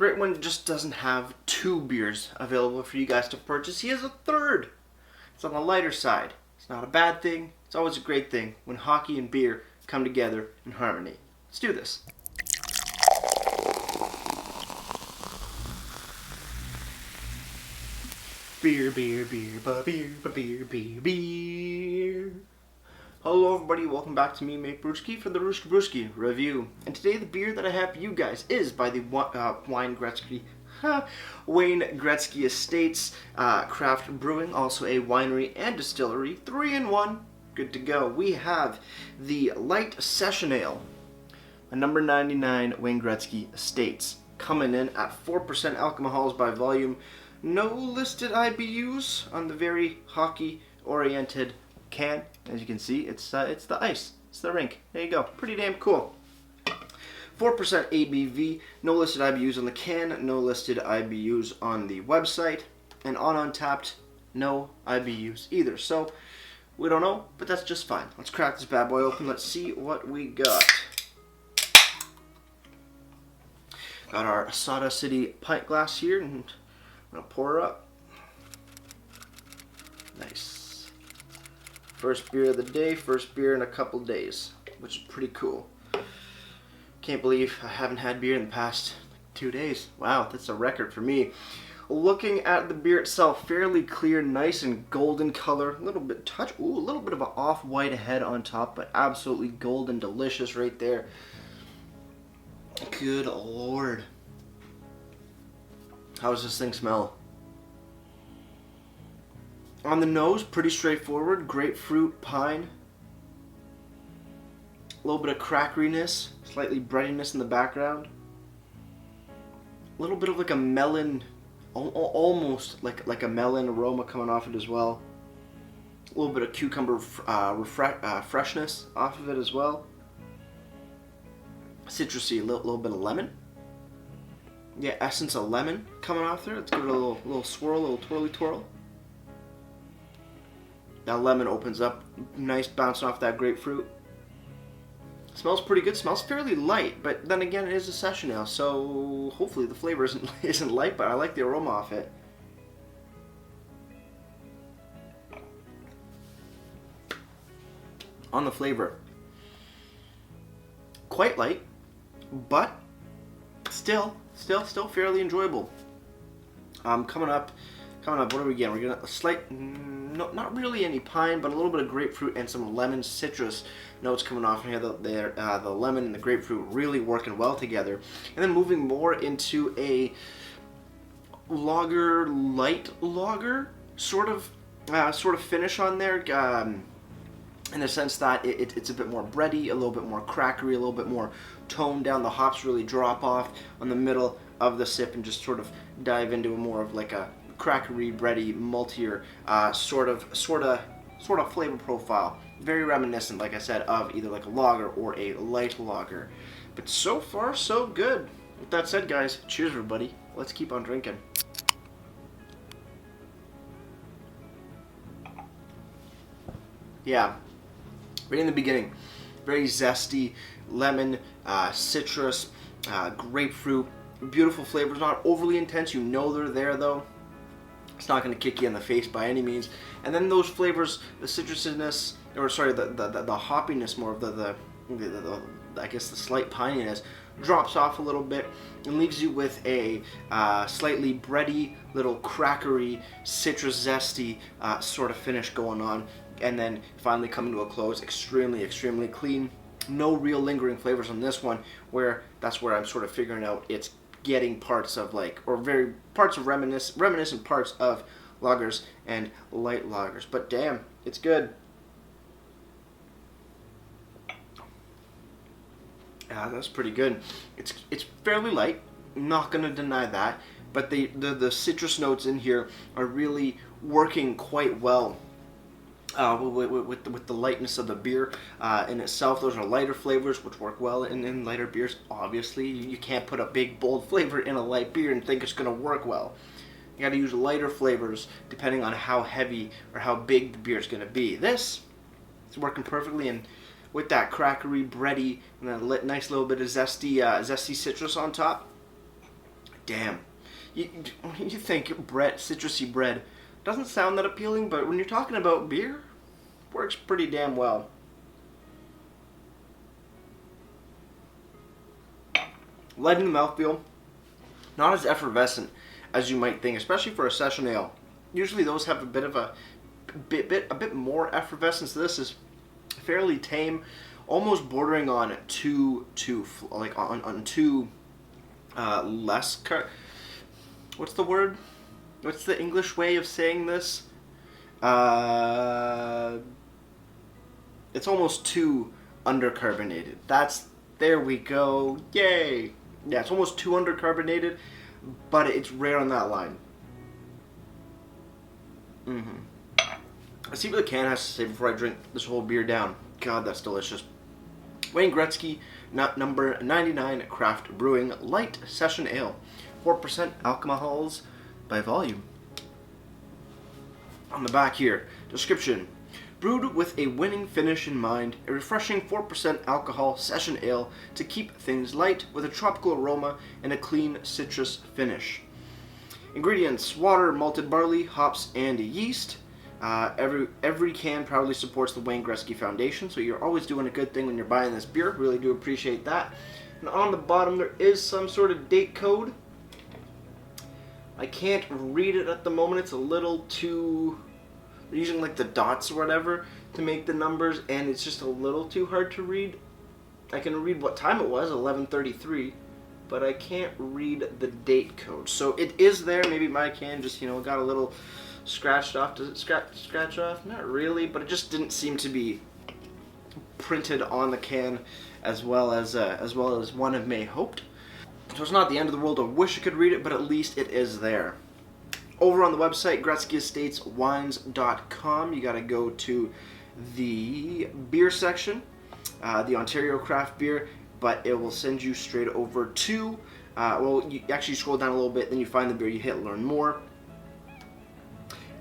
great one just doesn't have 2 beers available for you guys to purchase. He has a 3rd. It's on the lighter side. It's not a bad thing. It's always a great thing when hockey and beer come together in harmony. Let's do this. Beer, beer, beer, beer, beer, beer, beer. Hello everybody, welcome back to me, Mate Brewski, for the Brewski review. And today the beer that I have for you guys is by the Wayne Gretzky Estates Craft Brewing, also a winery and distillery, 3-in-1, good to go. We have the Light Session Ale, a number 99 Wayne Gretzky Estates, coming in at 4% alcohols by volume. No listed IBUs on the very hockey-oriented can. As you can see, it's the ice. It's the rink. There you go. Pretty damn cool. 4% ABV. No listed IBUs on the can. No listed IBUs on the website. And on Untapped, no IBUs either. So, we don't know, but that's just fine. Let's crack this bad boy open. Let's see what we got. Got our Asada City pint glass here, and I'm going to pour her up. Nice. First beer of the day, first beer in a couple days, which is pretty cool. Can't believe I haven't had beer in the past 2 days. Wow, that's a record for me. Looking at the beer itself, fairly clear, nice and golden color. A little bit a little bit of an off-white head on top, but absolutely golden, delicious right there. Good Lord. How does this thing smell? On the nose, pretty straightforward. Grapefruit, pine. A little bit of crackeriness, slightly breadiness in the background. A little bit of like a melon, almost like a melon aroma coming off it as well. A little bit of cucumber freshness off of it as well. Citrusy, a little bit of lemon. Yeah, essence of lemon coming off there. Let's give it a little swirl, a little twirly twirl. That lemon opens up, nice bouncing off that grapefruit. Smells pretty good. Smells fairly light, but then again, it is a session ale, so hopefully the flavor isn't light. But I like the aroma off it. On the flavor, quite light, but still fairly enjoyable. Coming up, what are we getting? We're getting a slight, not really any pine, but a little bit of grapefruit and some lemon citrus notes coming off here. The lemon and the grapefruit really working well together. And then moving more into a light lager sort of finish on there. In the sense that it's a bit more bready, a little bit more crackery, a little bit more toned down. The hops really drop off on the middle of the sip and just sort of dive into a more of like a crackery, bready, maltier sort of flavor profile. Very reminiscent, like I said, of either like a lager or a light lager. But so far, so good. With that said, guys, cheers, everybody. Let's keep on drinking. Yeah. Right in the beginning, very zesty, lemon, citrus, grapefruit, beautiful flavors, not overly intense. You know they're there though. It's not going to kick you in the face by any means. And then those flavors, the citrusiness, or sorry, the hoppiness, more of the I guess the slight pininess, drops off a little bit and leaves you with a slightly bready, little crackery, citrus zesty sort of finish going on. And then finally coming to a close, extremely clean. No real lingering flavors on this one, that's where I'm sort of figuring out it's getting parts of reminiscent parts of lagers and light lagers. But damn, it's good. Yeah, that's pretty good. It's fairly light, I'm not gonna deny that, but the citrus notes in here are really working quite well. With the lightness of the beer in itself. Those are lighter flavors which work well in lighter beers. Obviously, you can't put a big bold flavor in a light beer and think it's going to work well. You got to use lighter flavors depending on how heavy or how big the beer is going to be. This is working perfectly, and with that crackery, bready, and a nice little bit of zesty citrus on top, damn. You think bread, citrusy bread, doesn't sound that appealing, but when you're talking about beer, works pretty damn well. Light in the mouthfeel, not as effervescent as you might think, especially for a session ale. Usually those have a bit of a bit more effervescence. This is fairly tame, almost bordering on too less. What's the word? What's the English way of saying this? It's almost too undercarbonated. There we go. Yay! Yeah, it's almost too undercarbonated, but it's right on that line. Let's see what the can has to say before I drink this whole beer down. God, that's delicious. Wayne Gretzky, number 99 Craft Brewing Light Session Ale. 4% alcohols by volume. On the back here, description. Brewed with a winning finish in mind, a refreshing 4% alcohol session ale to keep things light with a tropical aroma and a clean citrus finish. Ingredients: water, malted barley, hops, and yeast. Every can proudly supports the Wayne Gretzky Foundation, so you're always doing a good thing when you're buying this beer. Really do appreciate that. And on the bottom there is some sort of date code. I can't read it at the moment. It's a little too... They're using like the dots or whatever to make the numbers, and it's just a little too hard to read. I can read what time it was, 11:33, but I can't read the date code. So it is there. Maybe my can just, got a little scratched off. Does it scratch off? Not really, but it just didn't seem to be printed on the can as well as one may hoped. So it's not the end of the world. I wish I could read it, but at least it is there. Over on the website, GretzkyEstatesWines.com, you got to go to the beer section, the Ontario craft beer, but it will send you straight over to, you actually scroll down a little bit, then you find the beer, you hit learn more,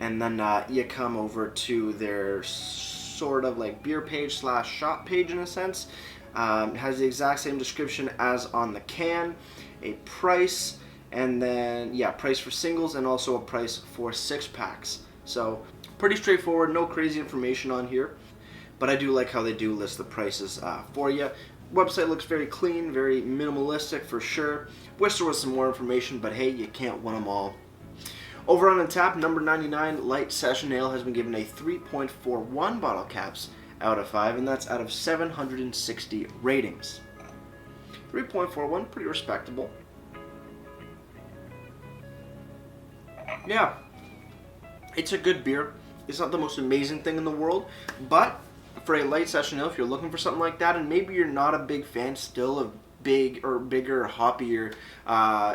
and then you come over to their sort of like beer page / shop page in a sense. It has the exact same description as on the can, a price, and then, price for singles and also a price for 6-packs. So, pretty straightforward, no crazy information on here. But I do like how they do list the prices for you. Website looks very clean, very minimalistic for sure. Wish there was some more information, but hey, you can't win them all. Over on Untappd, number 99 Light Session Ale has been given a 3.41 bottle caps out of 5, and that's out of 760 ratings. 3.41, pretty respectable. Yeah, it's a good beer. It's not the most amazing thing in the world, but for a light session ale, if you're looking for something like that, and maybe you're not a big fan still of bigger, hoppier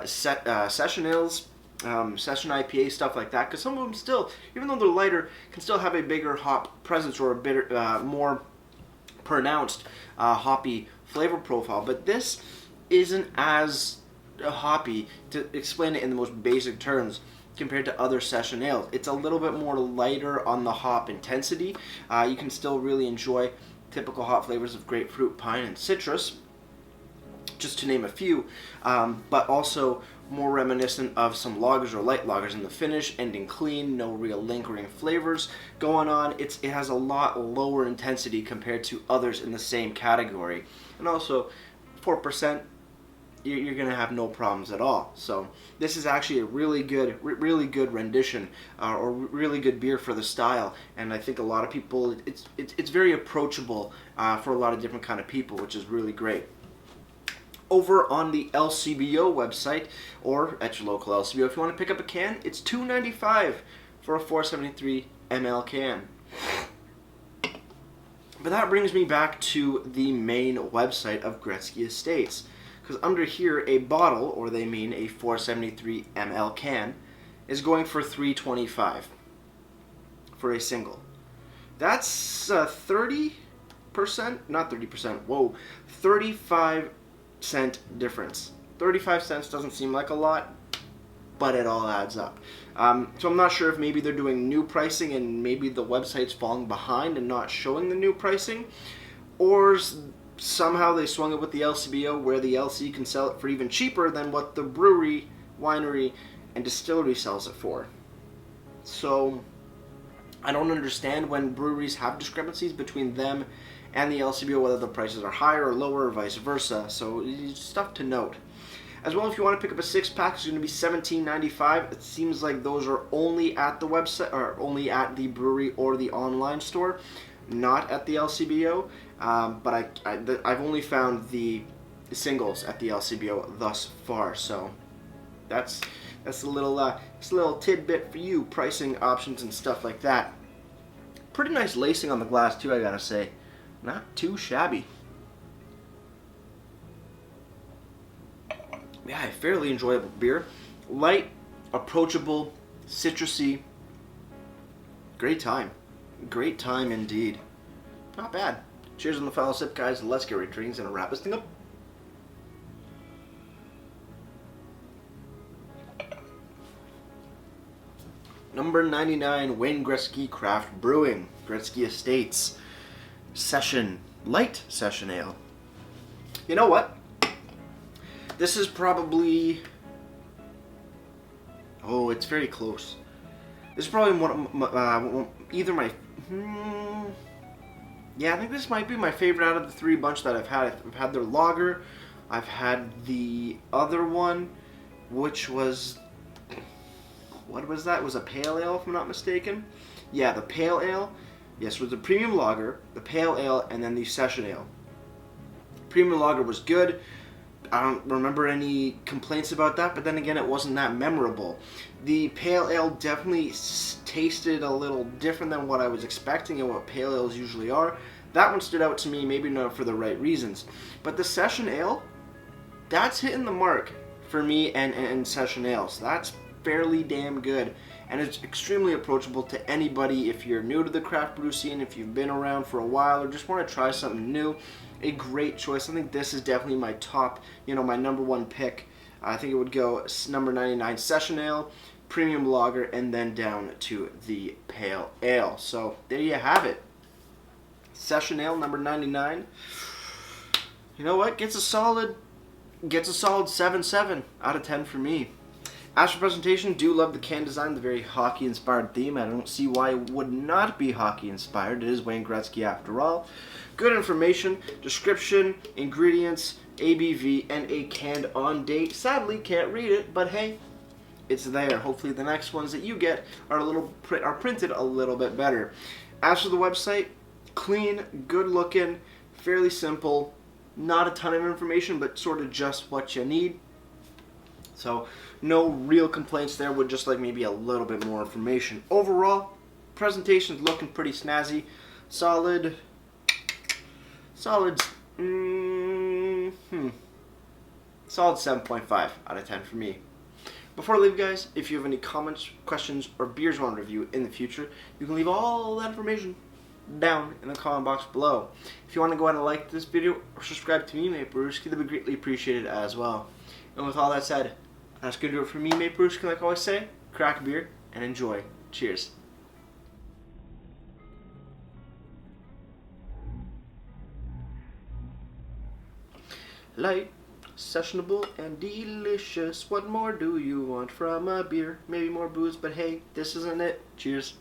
session ales, session IPA, stuff like that, because some of them still, even though they're lighter, can still have a bigger hop presence or a bit more pronounced hoppy flavor profile. But this isn't as hoppy, to explain it in the most basic terms, compared to other session ales. It's a little bit more lighter on the hop intensity. You can still really enjoy typical hop flavors of grapefruit, pine, and citrus, just to name a few, but also more reminiscent of some lagers or light lagers in the finish, ending clean, no real lingering flavors going on. It has a lot lower intensity compared to others in the same category. And also, 4%, you're going to have no problems at all. So this is actually a really good rendition or really good beer for the style, and I think a lot of people, it's very approachable for a lot of different kind of people, which is really great. Over on the LCBO website, or at your local LCBO, if you want to pick up a can, it's $2.95 for a 473 ml can. But that brings me back to the main website of Gretzky Estates, because under here, a bottle, or they mean a 473 ml can, is going for $3.25 for a single. That's 30%, not 30%, whoa, 35-cent difference. 35 cents doesn't seem like a lot, but it all adds up. So I'm not sure if maybe they're doing new pricing and maybe the website's falling behind and not showing the new pricing, or somehow they swung it with the LCBO where the LC can sell it for even cheaper than what the brewery winery and distillery sells it for. So I don't understand when breweries have discrepancies between them and the LCBO, whether the prices are higher or lower or vice versa. So it's stuff to note. As well, if you want to pick up a 6-pack, it's going to be $17.95. It seems like those are only at the website, or only at the brewery or the online store, not at the LCBO. But I've only found the singles at the LCBO thus far. So that's a little tidbit for you, pricing options and stuff like that. Pretty nice lacing on the glass too, I gotta say. Not too shabby. Yeah, a fairly enjoyable beer. Light, approachable, citrusy. Great time. Great time indeed. Not bad. Cheers on the final sip, guys. Let's get right drinks and wrap this thing up. Number 99, Wayne Gretzky Craft Brewing. Gretzky Estates. Light session ale. You know what? This is probably... Oh, it's very close. This is probably either my... Yeah, I think this might be my favorite out of the 3 bunch that I've had. I've had their lager. I've had the other one, which was... What was that? It was a pale ale, if I'm not mistaken. Yeah, the pale ale. Yes, it was the premium lager, the pale ale, and then the session ale. Premium lager was good. I don't remember any complaints about that, but then again, it wasn't that memorable. The pale ale definitely tasted a little different than what I was expecting and what pale ales usually are. That one stood out to me, maybe not for the right reasons. But the session ale, that's hitting the mark for me and session ales. That's fairly damn good, and it's extremely approachable to anybody if you're new to the craft brew scene, if you've been around for a while, or just want to try something new. A great choice. I think this is definitely my top, my number 1 pick. I think it would go number 99 session ale, premium lager, and then down to the pale ale. So there you have it. Session ale number 99. You know what? Gets a solid 7.7 out of 10 for me. As for presentation, do love the can design, the very hockey-inspired theme. I don't see why it would not be hockey-inspired. It is Wayne Gretzky after all. Good information, description, ingredients, ABV, and a canned on date. Sadly, can't read it, but hey, it's there. Hopefully the next ones that you get are printed a little bit better. As for the website, clean, good looking, fairly simple, not a ton of information, but sort of just what you need. So no real complaints there, would just like maybe a little bit more information. Overall, presentation's looking pretty snazzy. Solid 7.5 out of 10 for me. Before I leave, guys, if you have any comments, questions, or beers you want to review in the future, you can leave all that information down in the comment box below. If you want to go ahead and like this video or subscribe to me, Mate Brewski, that would be greatly appreciated as well. And with all that said, that's going to do it for me, Mate Brewski. Like I always say, crack a beer and enjoy. Cheers. Light, sessionable, and delicious. What more do you want from a beer? Maybe more booze, but hey, this isn't it. Cheers.